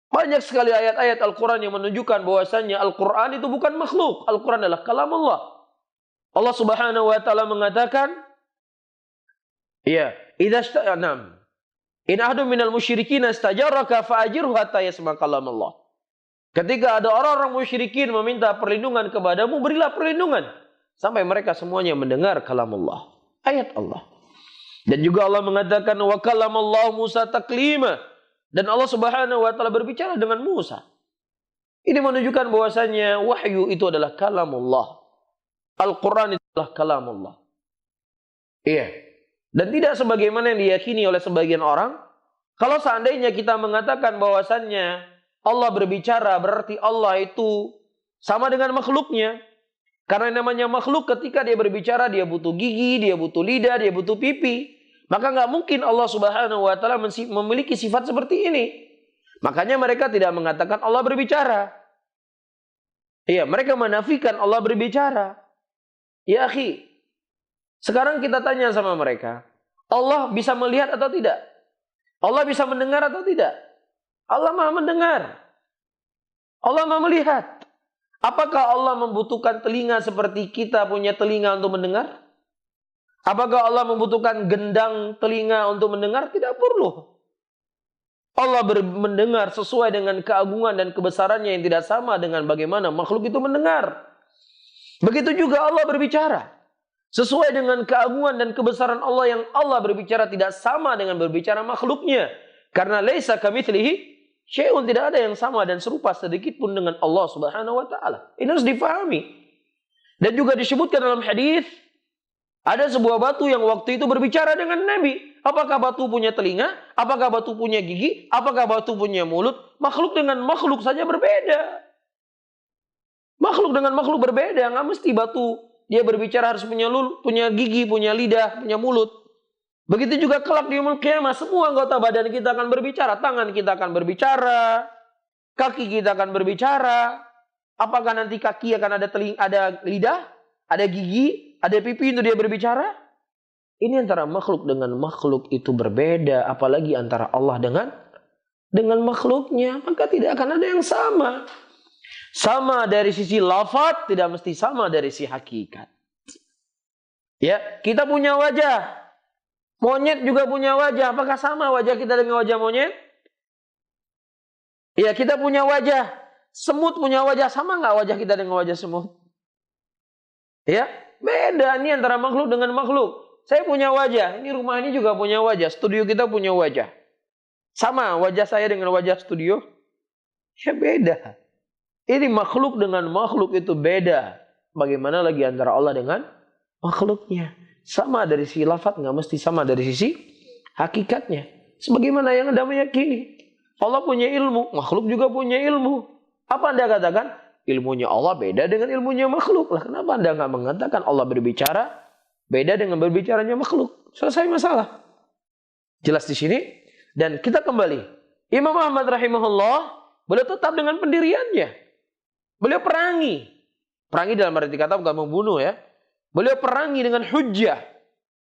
Banyak sekali ayat-ayat Al-Quran yang menunjukkan bahwasannya Al-Quran itu bukan makhluk. Al-Quran adalah kalam Allah. Allah Subhanahu wa taala mengatakan, ya, in ahadun minal musyrikin istajaraka fa'ajirhu hatta yasma' kalam Allah. Ketika ada orang-orang musyrikin meminta perlindungan kepadamu, berilah perlindungan sampai mereka semuanya mendengar kalam Allah, ayat Allah. Dan juga Allah mengatakan wa kalamallahu Musa taklima, dan Allah Subhanahu wa taala berbicara dengan Musa. Ini menunjukkan bahwasannya wahyu itu adalah kalamullah. Al-Quran itu adalah kalamullah. Iya. Dan tidak sebagaimana yang diyakini oleh sebagian orang, kalau seandainya kita mengatakan bahwasannya Allah berbicara, berarti Allah itu sama dengan makhluknya. Karena namanya makhluk, ketika dia berbicara, dia butuh gigi, dia butuh lidah, dia butuh pipi. Maka nggak mungkin Allah Subhanahu wa taala memiliki sifat seperti ini. Makanya mereka tidak mengatakan Allah berbicara. Iya, mereka menafikan Allah berbicara. Ya akhi, sekarang kita tanya sama mereka, Allah bisa melihat atau tidak? Allah bisa mendengar atau tidak? Allah Maha mendengar. Allah Maha melihat. Apakah Allah membutuhkan telinga seperti kita punya telinga untuk mendengar? Apakah Allah membutuhkan gendang telinga untuk mendengar? Tidak perlu. Allah mendengar sesuai dengan keagungan dan kebesarannya yang tidak sama dengan bagaimana makhluk itu mendengar. Begitu juga Allah berbicara. Sesuai dengan keagungan dan kebesaran Allah, yang Allah berbicara tidak sama dengan berbicara makhluknya. Karena laisa kamitslihi syai'un, tidak ada yang sama dan serupa sedikit pun dengan Allah Subhanahu wa taala. Ini harus difahami. Dan juga disebutkan dalam hadis, ada sebuah batu yang waktu itu berbicara dengan Nabi. Apakah batu punya telinga? Apakah batu punya gigi? Apakah batu punya mulut? Makhluk dengan makhluk saja berbeda. Makhluk dengan makhluk berbeda. Nggak mesti batu dia berbicara harus punya gigi, punya lidah, punya mulut. Begitu juga kelak di yaumul qiyamah, semua anggota badan kita akan berbicara. Tangan kita akan berbicara. Kaki kita akan berbicara. Apakah nanti kaki akan ada lidah, ada gigi, ada pipi untuk dia berbicara? Ini antara makhluk dengan makhluk itu berbeda. Apalagi antara Allah dengan makhluknya. Maka tidak akan ada yang sama. Sama dari sisi lafaz, tidak mesti sama dari sisi hakikat. Ya, kita punya wajah. Monyet juga punya wajah. Apakah sama wajah kita dengan wajah monyet? Ya, kita punya wajah. Semut punya wajah. Sama nggak wajah kita dengan wajah semut? Ya, beda. Ini antara makhluk dengan makhluk. Saya punya wajah. Ini rumah ini juga punya wajah. Studio kita punya wajah. Sama wajah saya dengan wajah studio? Ya, beda. Ini makhluk dengan makhluk itu beda. Bagaimana lagi antara Allah dengan makhluknya? Sama dari sisi lafaz, nggak mesti sama dari sisi hakikatnya. Sebagaimana yang Anda meyakini. Allah punya ilmu, makhluk juga punya ilmu. Apa Anda katakan? Ilmunya Allah beda dengan ilmunya makhluk. Lah, kenapa Anda nggak mengatakan Allah berbicara beda dengan berbicaranya makhluk? Selesai masalah. Jelas di sini. Dan kita kembali. Imam Ahmad rahimahullah, beliau tetap dengan pendiriannya. Beliau perangi. Perangi dalam arti kata bukan membunuh ya. Beliau perangi dengan hujjah.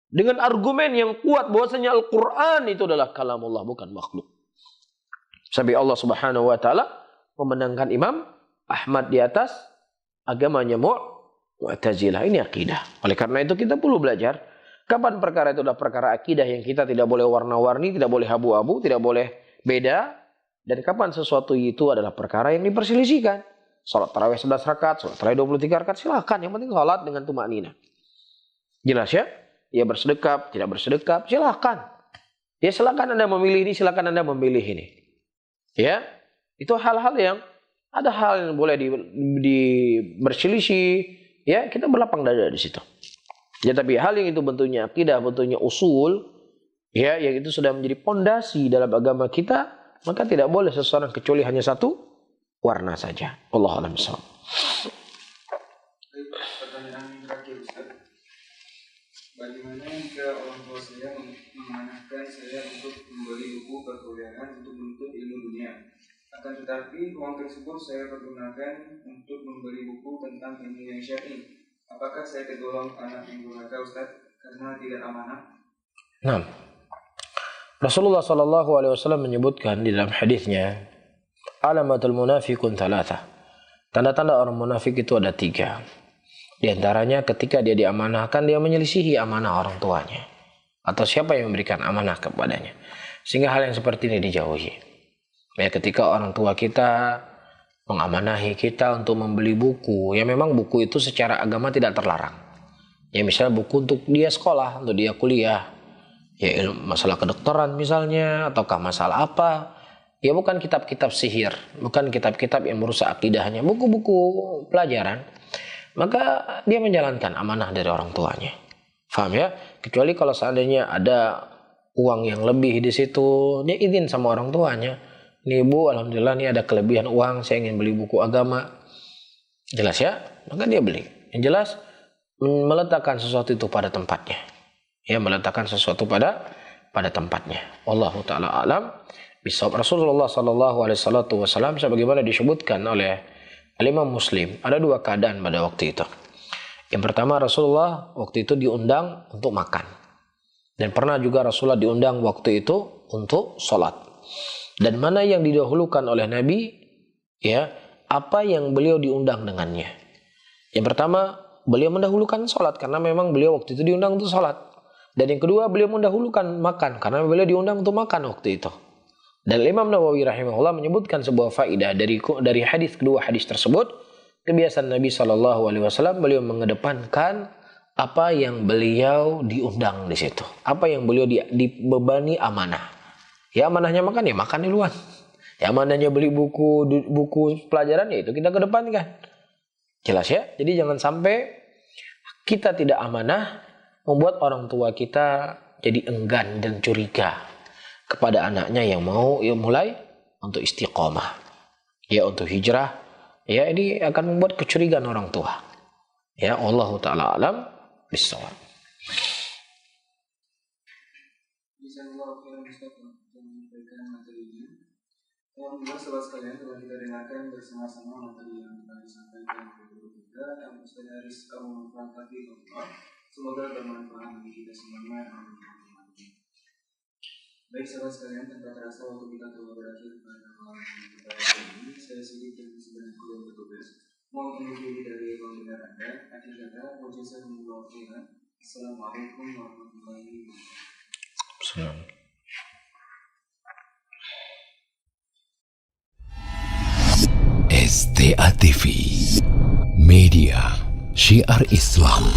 Dengan argumen yang kuat bahwasanya Al-Quran itu adalah kalamullah, bukan makhluk. Sampai Allah Subhanahu wa taala memenangkan Imam Ahmad di atas agamanya Mu'tazilah. Ini akidah. Oleh karena itu kita perlu belajar kapan perkara itu adalah perkara akidah yang kita tidak boleh warna-warni, tidak boleh abu-abu, tidak boleh beda, dan kapan sesuatu itu adalah perkara yang diperselisihkan. Salat tarawih 11 rakaat, salat tarawih 23 rakaat, silakan. Yang penting salat dengan tumakninah. Jelas ya? Ya bersedekap, tidak bersedekap, silakan. Ya silakan Anda memilih ini, silakan Anda memilih ini. Ya, itu hal-hal yang ada hal yang boleh berselisih, ya kita berlapang dada di situ. Ya, tapi hal yang itu bentuknya akidah, bentuknya usul, ya, yang itu sudah menjadi pondasi dalam agama kita, maka tidak boleh seseorang kecuali hanya satu warna saja. Wallahu a'lam bishawab. Pertanyaan yang terakhir, Ustaz. Bagaimana jika orang tua saya mengamanahkan saya untuk membeli buku perkuliahan untuk menuntut ilmu dunia? Akan tetapi uang tersebut saya pergunakan untuk membeli buku tentang ilmu yang syar'i. Apakah saya tergolong anak yang durhaka, Ustaz, karena tidak amanah? Nah, Rasulullah SAW menyebutkan di dalam hadisnya, alamatul munafiqun thalatha. Tanda-tanda orang munafik itu ada 3. Di antaranya ketika dia diamanahkan, dia menyelisihi amanah orang tuanya atau siapa yang memberikan amanah kepadanya, sehingga hal yang seperti ini dijauhi. Ya, ketika orang tua kita mengamanahi kita untuk membeli buku, ya memang buku itu secara agama tidak terlarang. Ya, misalnya buku untuk dia sekolah, untuk dia kuliah, ya masalah kedokteran misalnya, ataukah masalah apa, ya bukan kitab-kitab sihir, bukan kitab-kitab yang merusak akidahnya, buku-buku pelajaran, maka dia menjalankan amanah dari orang tuanya. Faham ya? Kecuali kalau seandainya ada uang yang lebih di situ, dia izin sama orang tuanya. Nih Bu, alhamdulillah nih ada kelebihan uang, saya ingin beli buku agama. Jelas ya? Maka dia beli. Yang jelas meletakkan sesuatu itu pada tempatnya. Ya, meletakkan sesuatu pada tempatnya. Wallahu taala alam. Bisawab. Rasulullah SAW sebagaimana disebutkan oleh Al-Imam Muslim, ada 2 keadaan pada waktu itu. Yang pertama, Rasulullah waktu itu diundang untuk makan. Dan pernah juga Rasulullah diundang waktu itu untuk sholat. Dan mana yang didahulukan oleh Nabi, ya, apa yang beliau diundang dengannya. Yang pertama, beliau mendahulukan sholat karena memang beliau waktu itu diundang untuk sholat. Dan yang kedua, beliau mendahulukan makan karena beliau diundang untuk makan waktu itu. Dan Imam Nawawi rahimahullah menyebutkan sebuah faidah dari hadis, kedua hadis tersebut. Kebiasaan Nabi SAW, beliau mengedepankan apa yang beliau diundang di situ, apa yang beliau dibebani amanah. Ya, amanahnya makan, ya makan di luar. Ya, amanahnya beli buku pelajaran, ya itu kita kedepankan. Jelas ya? Jadi jangan sampai kita tidak amanah membuat orang tua kita jadi enggan dan curiga kepada anaknya yang mau mulai untuk istiqomah, ya untuk hijrah, ya ini akan membuat kecurigaan orang tua. Ya, Allahu taala alam bisawab. Alhamdulillah, sahabat sekalian, telah kita dengarkan bersama-sama materi yang telah disampaikan oleh guru kita dan Ustaz Haris Abu Fatih. Semoga bermanfaat bagi kita semuanya. Baik sahabat sekalian, tanpa terasa waktu kita telah berakhir pada malam kita ini. Saya Sidik dan sebenarnya yang bertugas mohon undur diri dari pembendahan Anda. Akhir kata, wajazahumullahu khairan. Assalamualaikum warahmatullahi wabarakatuh. STA TV Media Syiar Islam.